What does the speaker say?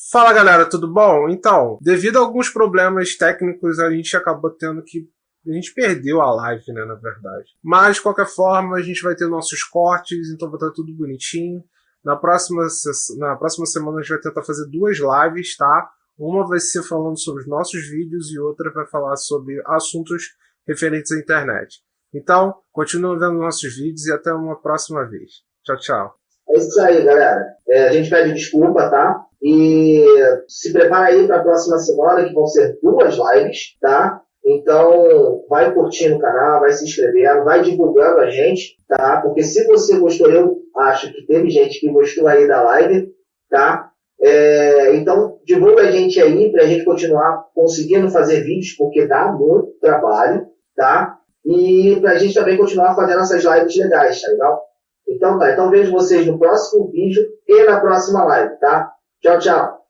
Fala galera, tudo bom? Então, devido a alguns problemas técnicos, a gente acabou tendo que. A gente perdeu a live, né, na verdade. Mas, de qualquer forma, a gente vai ter nossos cortes, então vai estar tudo bonitinho. Na próxima semana a gente vai tentar fazer duas lives, tá? Uma vai ser falando sobre os nossos vídeos e outra vai falar sobre assuntos referentes à internet. Então, continuem vendo nossos vídeos e até uma próxima vez. Tchau, tchau. É isso aí, galera. A gente pede desculpa, tá? E se prepara aí para a próxima semana, que vão ser duas lives, tá? Então, vai curtindo o canal, vai se inscrevendo, vai divulgando a gente, tá? Porque se você gostou, eu acho que teve gente que gostou aí da live, tá? Então, divulga a gente aí para a gente continuar conseguindo fazer vídeos, porque dá muito trabalho, tá? E para a gente também continuar fazendo essas lives legais, tá legal? Então tá, então vejo vocês no próximo vídeo e na próxima live, tá? Tchau, tchau.